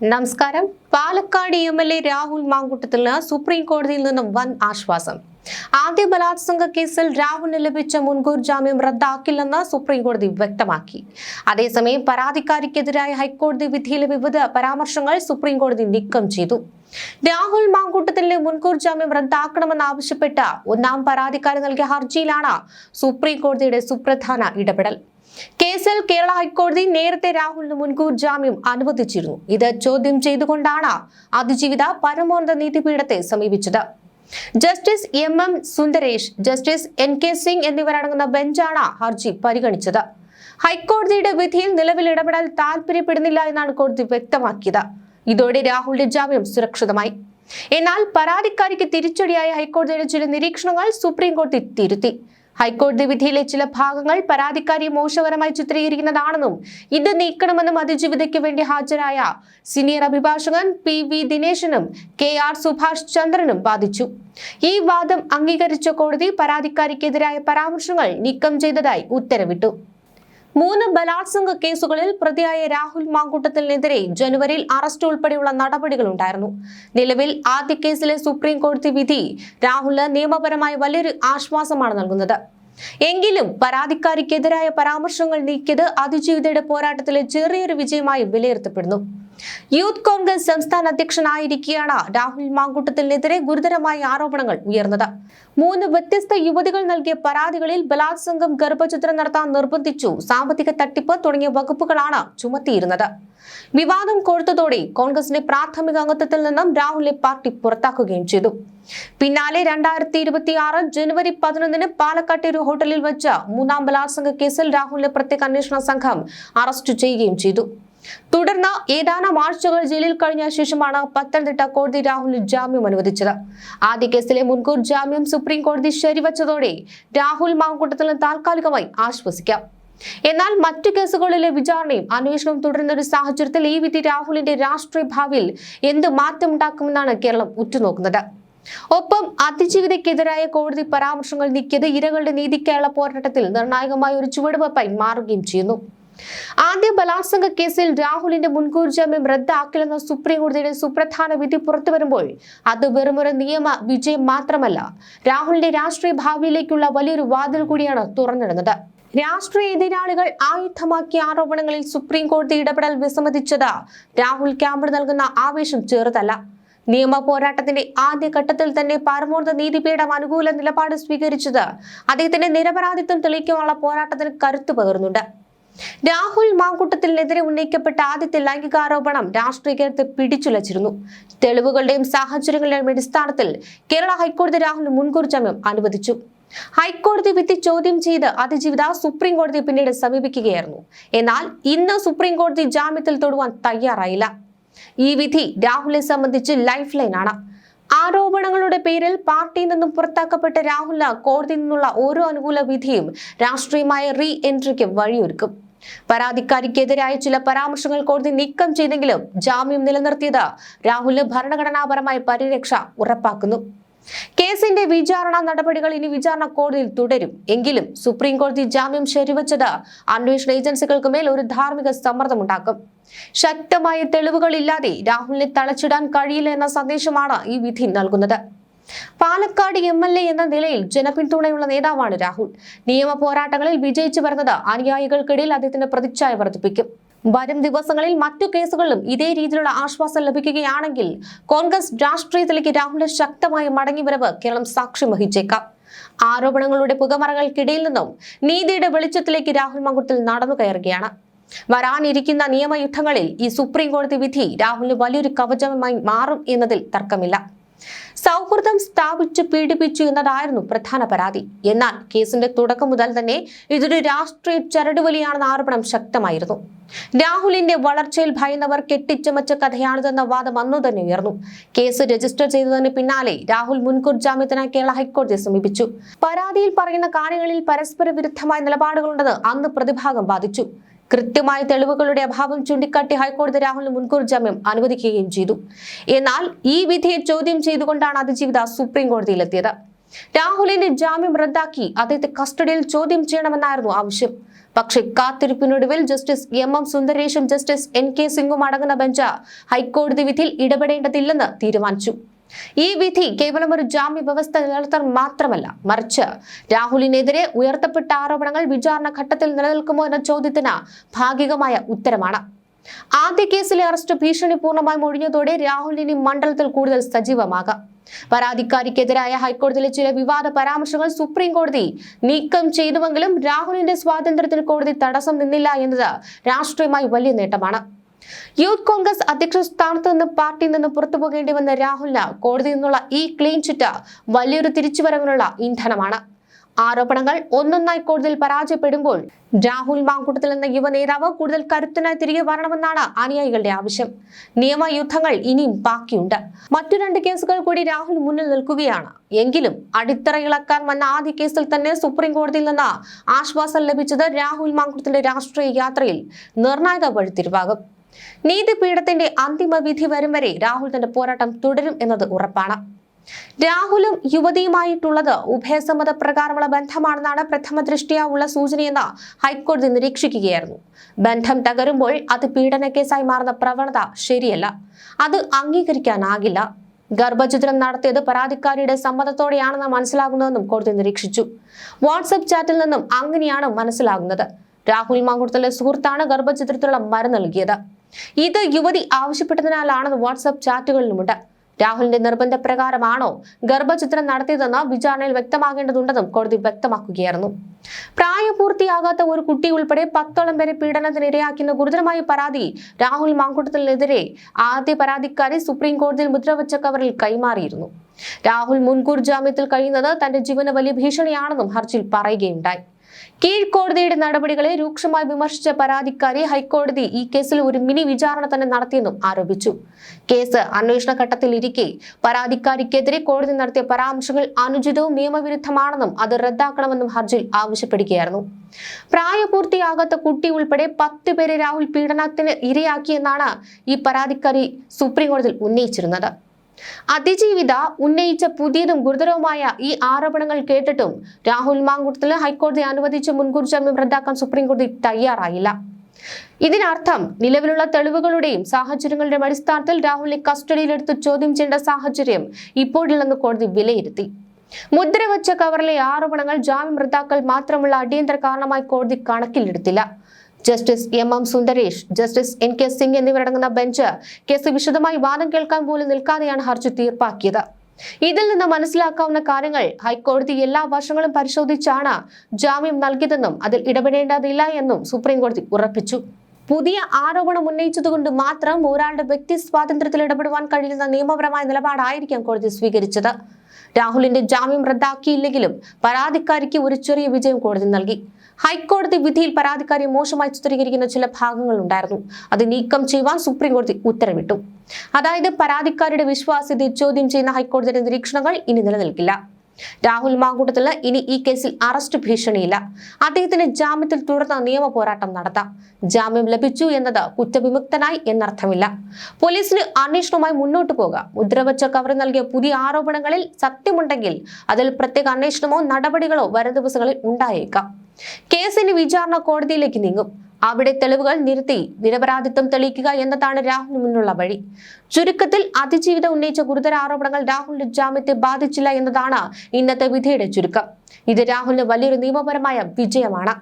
നമസ്കാരം. Palakkad MLA Rahul മാങ്കൂട്ടത്തിന് supreme കോടതിയിൽ നിന്നും വൻ ആശ്വാസം. ആദ്യ ബലാത്സംഗ കേസിൽ രാഹുലിന് ലഭിച്ച മുൻകൂർ ജാമ്യം റദ്ദാക്കില്ലെന്ന് സുപ്രീം കോടതി വ്യക്തമാക്കി. അതേസമയം പരാതിക്കാരിക്കെതിരായ ഹൈക്കോടതി വിധിയിലെ വിവിധ പരാമർശങ്ങൾ സുപ്രീം കോടതി നീക്കം ചെയ്തു. രാഹുൽ മാങ്കൂട്ടത്തിന്റെ മുൻകൂർ ജാമ്യം റദ്ദാക്കണമെന്നാവശ്യപ്പെട്ട ഒന്നാം പരാതിക്കാരി നൽകിയ ഹർജിയിലാണ് സുപ്രീം കോടതിയുടെ സുപ്രധാന ഇടപെടൽ. കേസിൽ കേരള ഹൈക്കോടതി നേരത്തെ രാഹുലിന് മുൻകൂർ ജാമ്യം അനുവദിച്ചിരുന്നു. ഇത് ചോദ്യം ചെയ്തുകൊണ്ടാണ് അതിജീവിത പരമോന്നത നീതിപീഠത്തെ സമീപിച്ചത്. Justice M Sundaresh, justice NK Singh എന്നിവരടങ്ങുന്ന ബെഞ്ചാണ് ഹർജി പരിഗണിച്ചത്. ഹൈക്കോടതിയുടെ വിധിയിൽ നിലവിൽ ഇടപെടാൻ താൽപര്യപ്പെടുന്നില്ല എന്നാണ് കോടതി വ്യക്തമാക്കിയത്. ഇതോടെ രാഹുലിന്റെ ജാമ്യം സുരക്ഷിതമായി. എന്നാൽ പരാതിക്കാരിക്ക് തിരിച്ചടിയായ ഹൈക്കോടതിയുടെ ചില നിരീക്ഷണങ്ങൾ സുപ്രീം കോടതി തിരുത്തി. ഹൈക്കോടതി വിധിയിലെ ചില ഭാഗങ്ങൾ പരാതിക്കാരിയെ മോശപരമായി ചിത്രീകരിക്കുന്നതാണെന്നും ഇത് നീക്കണമെന്നും അതിജീവിതയ്ക്ക് വേണ്ടി ഹാജരായ സീനിയർ അഭിഭാഷകൻ PV ദിനേശനും KR സുഭാഷ് ചന്ദ്രനും വാദിച്ചു. ഈ വാദം അംഗീകരിച്ച കോടതി പരാതിക്കാരിക്കെതിരായ പരാമർശങ്ങൾ നീക്കം ചെയ്തതായി ഉത്തരവിട്ടു. 3 ബലാത്സംഗ കേസുകളിൽ പ്രതിയായ രാഹുൽ മാങ്കൂട്ടത്തിനെതിരെ ജനുവരിയിൽ അറസ്റ്റ് ഉൾപ്പെടെയുള്ള നടപടികളുണ്ടായിരുന്നു. നിലവിൽ ആദ്യ കേസിലെ സുപ്രീം കോടതി വിധി രാഹുലിന് നിയമപരമായി വലിയൊരു ആശ്വാസമാണ് നൽകുന്നത്. എങ്കിലും പരാതിക്കാരിക്കെതിരായ പരാമർശങ്ങൾ നീക്കിയത് അതിജീവിതയുടെ പോരാട്ടത്തിലെ ചെറിയൊരു വിജയമായി വിലയിരുത്തപ്പെടുന്നു. യൂത്ത് കോൺഗ്രസ് സംസ്ഥാന അധ്യക്ഷനായിരിക്കെയാണ് രാഹുൽ മാങ്കൂട്ടത്തിനെതിരെ ഗുരുതരമായ ആരോപണങ്ങൾ ഉയർന്നത്. 3 വ്യത്യസ്ത യുവതികൾ നൽകിയ പരാതികളിൽ ബലാത്സംഗം, ഗർഭഛിദ്രം നടത്താൻ നിർബന്ധിച്ചു, സാമ്പത്തിക തട്ടിപ്പ് തുടങ്ങിയ വകുപ്പുകളാണ് ചുമത്തിയിരുന്നത്. വിവാദം കൊഴുത്തതോടെ കോൺഗ്രസിന്റെ പ്രാഥമിക അംഗത്വത്തിൽ നിന്നും രാഹുലിനെ പാർട്ടി പുറത്താക്കുകയും ചെയ്തു. പിന്നാലെ 2026 ജനുവരി 11 പാലക്കാട്ടെ ഒരു ഹോട്ടലിൽ വെച്ച് 3ാം ബലാത്സംഗ കേസിൽ രാഹുലിനെ പ്രത്യേക അന്വേഷണ സംഘം അറസ്റ്റ് ചെയ്യുകയും ചെയ്തു. തുടർന്ന് ഏതാനും ആഴ്ചകൾ ജയിലിൽ കഴിഞ്ഞ ശേഷമാണ് പത്തനംതിട്ട കോടതി രാഹുലിന് ജാമ്യം അനുവദിച്ചത്. ആദ്യ കേസിലെ മുൻകൂർ ജാമ്യം സുപ്രീം കോടതി ശരിവച്ചതോടെ രാഹുൽ മാങ്കൂട്ടത്തിന് താൽക്കാലികമായി ആശ്വസിക്കാം. എന്നാൽ മറ്റു കേസുകളിലെ വിചാരണയും അന്വേഷണവും തുടരുന്ന ഒരു സാഹചര്യത്തിൽ ഈ വിധി രാഹുലിന്റെ രാഷ്ട്രീയ ഭാവിയിൽ എന്ത് മാറ്റമുണ്ടാക്കുമെന്നാണ് കേരളം ഉറ്റുനോക്കുന്നത്. ഒപ്പം അതിജീവിതയ്ക്കെതിരായ കോടതി പരാമർശങ്ങൾ നീക്കിയത് ഇരകളുടെ നീതിക്കായുള്ള പോരാട്ടത്തിൽ നിർണായകമായ ഒരു ചുവടുവയ്പായി മാറുകയും ചെയ്യുന്നു. ആദ്യ ബലാത്സംഗ കേസിൽ രാഹുലിന്റെ മുൻകൂർ ജാമ്യം റദ്ദാക്കില്ലെന്ന സുപ്രീം കോടതിയുടെ സുപ്രധാന വിധി പുറത്തുവരുമ്പോൾ അത് വെറുമൊരു നിയമ വിജയം മാത്രമല്ല, രാഹുലിന്റെ രാഷ്ട്രീയ ഭാവിയിലേക്കുള്ള വലിയൊരു വാതിൽ കൂടിയാണ് തുറന്നിടുന്നത്. രാഷ്ട്രീയ എതിരാളികൾ ആയുധമാക്കിയ ആരോപണങ്ങളിൽ സുപ്രീം കോടതി ഇടപെടൽ വിസമ്മതിച്ചത് രാഹുൽ ക്യാമ്പിന് നൽകുന്ന ആവേശം ചെറുതല്ല. നിയമ പോരാട്ടത്തിന്റെ ആദ്യഘട്ടത്തിൽ തന്നെ പരമോന്നത നീതിപീഠം അനുകൂല നിലപാട് സ്വീകരിച്ചത് അദ്ദേഹത്തിന്റെ നിരപരാധിത്വം തെളിയിക്കാനുള്ള പോരാട്ടത്തിന് കരുത്തു പകരുന്നുണ്ട്. രാഹുൽ മാങ്കൂട്ടത്തിനെതിരെ ഉന്നയിക്കപ്പെട്ട ആദ്യത്തെ ലൈംഗികാരോപണം രാഷ്ട്രീയത്തെ പിടിച്ചുലച്ചിരുന്നു. തെളിവുകളുടെയും സാഹചര്യങ്ങളുടെയും അടിസ്ഥാനത്തിൽ കേരള ഹൈക്കോടതി രാഹുലിന് മുൻകൂർ ജാമ്യം അനുവദിച്ചു. ഹൈക്കോടതി വിധി ചോദ്യം ചെയ്ത് അതിജീവിത സുപ്രീം കോടതിയെ പിന്നീട് സമീപിക്കുകയായിരുന്നു. എന്നാൽ ഇന്ന് സുപ്രീം കോടതി ജാമ്യത്തിൽ തൊടുവാൻ തയ്യാറായില്ല. ഈ വിധി രാഹുലിനെ സംബന്ധിച്ച് ലൈഫ് ലൈൻ ആണ്. ആരോപണങ്ങളുടെ പേരിൽ പാർട്ടിയിൽ നിന്നും പുറത്താക്കപ്പെട്ട രാഹുലിന് കോടതിയിൽ നിന്നുള്ള ഓരോ അനുകൂല വിധിയും രാഷ്ട്രീയമായ റീ എൻട്രിക്ക് വഴിയൊരുക്കും. പരാതിക്കാരിക്കെതിരായ ചില പരാമർശങ്ങൾ കോടതി നീക്കം ചെയ്തെങ്കിലും ജാമ്യം നിലനിർത്തിയത് രാഹുലിന് ഭരണഘടനാപരമായ പരിരക്ഷ ഉറപ്പാക്കുന്നു. കേസിന്റെ വിചാരണ നടപടികൾ ഇനി വിചാരണ കോടതിയിൽ തുടരും. എങ്കിലും സുപ്രീം കോടതി ജാമ്യം ശരിവച്ചത് അന്വേഷണ ഏജൻസികൾക്ക് മേൽ ഒരു ധാർമ്മിക സമ്മർദ്ദമുണ്ടാക്കും. ശക്തമായ തെളിവുകളില്ലാതെ രാഹുലിനെ തളച്ചിടാൻ കഴിയില്ല എന്ന സന്ദേശമാണ് ഈ വിധി നൽകുന്നത്. പാലക്കാട് MLA എന്ന നിലയിൽ ജനപിന്തുണയുള്ള നേതാവാണ് രാഹുൽ. നിയമ പോരാട്ടങ്ങളിൽ വിജയിച്ചു വരുന്നത് അനുയായികൾക്കിടയിൽ അദ്ദേഹത്തിന്റെ പ്രതിച്ഛായ വർദ്ധിപ്പിക്കും. വരും ദിവസങ്ങളിൽ മറ്റു കേസുകളിലും ഇതേ രീതിയിലുള്ള ആശ്വാസം ലഭിക്കുകയാണെങ്കിൽ കോൺഗ്രസ് രാഷ്ട്രീയത്തിലേക്ക് രാഹുലിന്റെ ശക്തമായ മടങ്ങിവരവ് കേരളം സാക്ഷ്യം വഹിച്ചേക്കാം. ആരോപണങ്ങളുടെ പുകമറകൾക്കിടയിൽ നിന്നും നീതിയുടെ വെളിച്ചത്തിലേക്ക് രാഹുൽ മാങ്കൂട്ടത്തിൽ നടന്നു കയറുകയാണ്. വരാനിരിക്കുന്ന നിയമയുദ്ധങ്ങളിൽ ഈ സുപ്രീം കോടതി വിധി രാഹുലിന് വലിയൊരു കവചമായി മാറും എന്നതിൽ തർക്കമില്ല. സൗഹൃദം സ്ഥാപിച്ച് പീഡിപ്പിച്ചു എന്നതായിരുന്നു പ്രധാന പരാതി. എന്നാൽ കേസിന്റെ തുടക്കം മുതൽ തന്നെ ഇതൊരു രാഷ്ട്രീയ ചരടുവലിയാണെന്ന ആരോപണം ശക്തമായിരുന്നു. രാഹുലിന്റെ വളർച്ചയിൽ ഭയന്നവർ കെട്ടിച്ചമച്ച കഥയാണിതെന്ന വാദം അന്നു തന്നെ ഉയർന്നു. കേസ് രജിസ്റ്റർ ചെയ്തതിന് പിന്നാലെ രാഹുൽ മുൻകൂർ ജാമ്യത്തിനായി കേരള ഹൈക്കോടതിയെ സമീപിച്ചു. പരാതിയിൽ പറയുന്ന കാര്യങ്ങളിൽ പരസ്പര വിരുദ്ധമായ നിലപാടുകളുണ്ടെന്ന് അന്ന് പ്രതിഭാഗം വാദിച്ചു. കൃത്യമായ തെളിവുകളുടെ അഭാവം ചൂണ്ടിക്കാട്ടി ഹൈക്കോടതി രാഹുലിന് മുൻകൂർ ജാമ്യം അനുവദിക്കുകയും ചെയ്തു. എന്നാൽ ഈ വിധിയെ ചോദ്യം ചെയ്തുകൊണ്ടാണ് അതിജീവിത സുപ്രീം കോടതിയിലെത്തിയത്. രാഹുലിന്റെ ജാമ്യം റദ്ദാക്കി അദ്ദേഹത്തെ കസ്റ്റഡിയിൽ ചോദ്യം ചെയ്യണമെന്നായിരുന്നു ആവശ്യം. പക്ഷേ കാത്തിരിപ്പിനൊടുവിൽ ജസ്റ്റിസ് എം സുന്ദരേഷും ജസ്റ്റിസ് NK സിംഗും അടങ്ങുന്ന ബെഞ്ച് ഹൈക്കോടതി വിധിയിൽ ഇടപെടേണ്ടതില്ലെന്ന് തീരുമാനിച്ചു. ഈ വിധി കേവലം ഒരു ജാമ്യ വ്യവസ്ഥ നിലനിർത്തൽ മാത്രമല്ല, മറിച്ച് രാഹുലിനെതിരെ ഉയർത്തപ്പെട്ട ആരോപണങ്ങൾ വിചാരണ ഘട്ടത്തിൽ നിലനിൽക്കുമോ എന്ന ചോദ്യത്തിന് ഭാഗികമായ ഉത്തരമാണ്. ആദ്യ കേസിലെ അറസ്റ്റ് ഭീഷണി പൂർണ്ണമായി ഒഴിഞ്ഞതോടെ രാഹുൽ ഇനി മണ്ഡലത്തിൽ കൂടുതൽ സജീവമാകാം. പരാതിക്കാരിക്കെതിരായ ഹൈക്കോടതിയിലെ ചില വിവാദ പരാമർശങ്ങൾ സുപ്രീം കോടതി നീക്കം ചെയ്തുവെങ്കിലും രാഹുലിന്റെ സ്വാതന്ത്ര്യത്തിന് കോടതി തടസ്സം നിന്നില്ല എന്നത് രാഷ്ട്രീയമായി വലിയ നേട്ടമാണ്. യൂത്ത് കോൺഗ്രസ് അധ്യക്ഷ സ്ഥാനത്ത് നിന്ന് പാർട്ടിയിൽ നിന്ന് പുറത്തു പോകേണ്ടി വന്ന രാഹുലിന് കോടതിയിൽ നിന്നുള്ള ഈ ക്ലീൻ ചിറ്റ് വലിയൊരു തിരിച്ചുവരവിനുള്ള ഇന്ധനമാണ്. ആരോപണങ്ങൾ ഒന്നൊന്നായി കോടതിയിൽ പരാജയപ്പെടുമ്പോൾ രാഹുൽ മാങ്കൂട്ടത്തിൽ എന്ന യുവ നേതാവ് കൂടുതൽ കരുത്തനായി തിരികെ വരണമെന്നാണ് അനുയായികളുടെ ആവശ്യം. നിയമയുദ്ധങ്ങൾ ഇനിയും ബാക്കിയുണ്ട്. മറ്റു 2 കേസുകൾ കൂടി രാഹുൽ മുന്നിൽ നിൽക്കുകയാണ്. എങ്കിലും അടിത്തറയിളക്കാൻ വന്ന ആദ്യ കേസിൽ തന്നെ സുപ്രീം കോടതിയിൽ നിന്ന് ആശ്വാസം ലഭിച്ചത് രാഹുൽ മാങ്കൂട്ടത്തിന്റെ രാഷ്ട്രീയ യാത്രയിൽ നിർണായക വഴിത്തിരിവാകും. നീതിപീഠത്തിന്റെ അന്തിമ വിധി വരും വരെ രാഹുൽ തന്റെ പോരാട്ടം തുടരും എന്നത് ഉറപ്പാണ്. രാഹുലും യുവതിയുമായിട്ടുള്ളത് ഉഭയസമ്മത പ്രകാരമുള്ള ബന്ധമാണെന്നാണ് പ്രഥമ ദൃഷ്ട്യാ ഉള്ള സൂചനയെന്ന് ഹൈക്കോടതി നിരീക്ഷിക്കുകയായിരുന്നു. ബന്ധം തകരുമ്പോൾ അത് പീഡന കേസായി മാറുന്ന പ്രവണത ശരിയല്ല, അത് അംഗീകരിക്കാനാകില്ല. ഗർഭഛിദ്രം നടത്തിയത് പരാതിക്കാരിയുടെ സമ്മതത്തോടെയാണെന്ന് മനസ്സിലാകുന്നതെന്നും കോടതി നിരീക്ഷിച്ചു. വാട്സ്ആപ്പ് ചാറ്റിൽ നിന്നും അങ്ങനെയാണ് മനസ്സിലാകുന്നത്. രാഹുൽ മാങ്കൂട്ടത്തിലെ സുഹൃത്താണ് ഗർഭഛിദ്രത്തിലുള്ള മരുന്ന് നൽകിയത്. ഇത് യുവതി ആവശ്യപ്പെട്ടതിനാലാണെന്ന് വാട്സ്ആപ്പ് ചാറ്റുകളിലുമുണ്ട്. രാഹുലിന്റെ നിർബന്ധപ്രകാരമാണോ ഗർഭഛിദ്രം നടത്തിയതെന്ന് വിചാരണയിൽ വ്യക്തമാകേണ്ടതുണ്ടെന്നും കോടതി വ്യക്തമാക്കുകയായിരുന്നു. പ്രായപൂർത്തിയാകാത്ത ഒരു കുട്ടി ഉൾപ്പെടെ 10ഓളം പേരെ പീഡനത്തിന് ഇരയാക്കുന്ന ഗുരുതരമായ പരാതി രാഹുൽ മാങ്കൂട്ടത്തിനെതിരെ ആദ്യ പരാതിക്കാരി സുപ്രീം കോടതിയിൽ മുദ്രവെച്ച കവറിൽ കൈമാറിയിരുന്നു. രാഹുൽ മുൻകൂർ ജാമ്യത്തിൽ കഴിയുന്നത് തന്റെ ജീവന് വലിയ ഭീഷണിയാണെന്നും ഹർജിയിൽ പറയുകയുണ്ടായി. കീഴ്ക്കോടതിയുടെ നടപടികളെ രൂക്ഷമായി വിമർശിച്ച പരാതിക്കാരി ഹൈക്കോടതി ഈ കേസിൽ ഒരു മിനി വിചാരണ തന്നെ നടത്തിയെന്നും ആരോപിച്ചു. കേസ് അന്വേഷണ ഘട്ടത്തിൽ ഇരിക്കെ പരാതിക്കാരിക്കെതിരെ കോടതി നടത്തിയ പരാമർശങ്ങൾ അനുചിതവും നിയമവിരുദ്ധമാണെന്നും അത് റദ്ദാക്കണമെന്നും ഹർജിയിൽ ആവശ്യപ്പെടുകയായിരുന്നു. പ്രായപൂർത്തിയാകാത്ത കുട്ടി ഉൾപ്പെടെ 10 പേരെ രാഹുൽ പീഡനത്തിന് ഇരയാക്കിയെന്നാണ് ഈ പരാതിക്കാരി സുപ്രീം കോടതിയിൽ ഉന്നയിച്ചിരുന്നത്. അതിജീവിത ഉന്നയിച്ച പുതിയതും ഗുരുതരവുമായ ഈ ആരോപണങ്ങൾ കേട്ടിട്ടും രാഹുൽ മാങ്കൂട്ടത്തിന് ഹൈക്കോടതി അനുവദിച്ച മുൻകൂർ ജാമ്യം റദ്ദാക്കാൻ സുപ്രീം കോടതി തയ്യാറായില്ല. ഇതിനർത്ഥം നിലവിലുള്ള തെളിവുകളുടെയും സാഹചര്യങ്ങളുടെയും അടിസ്ഥാനത്തിൽ രാഹുലിനെ കസ്റ്റഡിയിലെടുത്ത് ചോദ്യം ചെയ്യേണ്ട സാഹചര്യം ഇപ്പോഴില്ലെന്ന് കോടതി വിലയിരുത്തി. മുദ്രവെച്ച കവറിലെ ആരോപണങ്ങൾ ജാമ്യം റദ്ദാക്കൽ മാത്രമുള്ള അടിയന്തര കാരണമായി കോടതി കണക്കിലെടുത്തില്ല. Justice M Sundaresh, justice NK Singh എന്നിവരടങ്ങുന്ന ബെഞ്ച് കേസ് വിശദമായി വാദം കേൾക്കാൻ പോലും നിൽക്കാതെയാണ് ഹർജി തീർപ്പാക്കിയത്. ഇതിൽ നിന്ന് മനസ്സിലാക്കാവുന്ന കാര്യങ്ങൾ ഹൈക്കോടതി എല്ലാ വശങ്ങളും പരിശോധിച്ചാണ് ജാമ്യം നൽകിയതെന്നും അതിൽ ഇടപെടേണ്ടതില്ല എന്നും സുപ്രീം കോടതി ഉറപ്പിച്ചു. പുതിയ ആരോപണം ഉന്നയിച്ചതുകൊണ്ട് മാത്രം ഒരാളുടെ വ്യക്തി സ്വാതന്ത്ര്യത്തിൽ ഇടപെടുവാൻ കഴിയുന്ന നിയമപരമായ നിലപാടായിരിക്കാം കോടതി സ്വീകരിച്ചത്. രാഹുലിന്റെ ജാമ്യം റദ്ദാക്കിയില്ലെങ്കിലും പരാതിക്കാരിക്ക് ഒരു ചെറിയ വിജയം കോടതി നൽകി. ഹൈക്കോടതി വിധിയിൽ പരാതിക്കാരി മോശമായി ചിത്രീകരിക്കുന്ന ചില ഭാഗങ്ങൾ ഉണ്ടായിരുന്നു. അത് നീക്കം ചെയ്യുവാൻ സുപ്രീം കോടതി ഉത്തരവിട്ടു. അതായത് പരാതിക്കാരിയുടെ വിശ്വാസ്യതയെ ചോദ്യം ചെയ്യുന്ന ഹൈക്കോടതിയുടെ നിരീക്ഷണങ്ങൾ ഇനി നിലനിൽക്കില്ല. രാഹുൽ മാങ്കൂട്ടത്തിന് ഇനി ഈ കേസിൽ അറസ്റ്റ് ഭീഷണിയില്ല. അദ്ദേഹത്തിന് ജാമ്യത്തിൽ തുടർന്ന് നിയമ പോരാട്ടം നടത്താം. ജാമ്യം ലഭിച്ചു എന്നത് കുറ്റവിമുക്തനായി എന്നർത്ഥമില്ല. പോലീസിന് അന്വേഷണവുമായി മുന്നോട്ട് പോകാം. മുദ്രവെച്ച കവറിൽ നൽകിയ പുതിയ ആരോപണങ്ങളിൽ സത്യമുണ്ടെങ്കിൽ അതിൽ പ്രത്യേക അന്വേഷണമോ നടപടികളോ വരും ദിവസങ്ങളിൽ ഉണ്ടായേക്കാം. കേസിന് വിചാരണ കോടതിയിലേക്ക് നീങ്ങും. അവിടെ തെളിവുകൾ നിരത്തി നിരപരാധിത്വം തെളിയിക്കുക എന്നതാണ് രാഹുലിന് മുന്നുള്ള വഴി. ചുരുക്കത്തിൽ അതിജീവിത ഉന്നയിച്ച ഗുരുതര ആരോപണങ്ങൾ രാഹുലിന്റെ ജാമ്യത്തെ ബാധിച്ചില്ല എന്നതാണ് ഇന്നത്തെ വിധിയുടെ ചുരുക്കം. ഇത് രാഹുലിന് വലിയൊരു നിയമപരമായ വിജയമാണ്.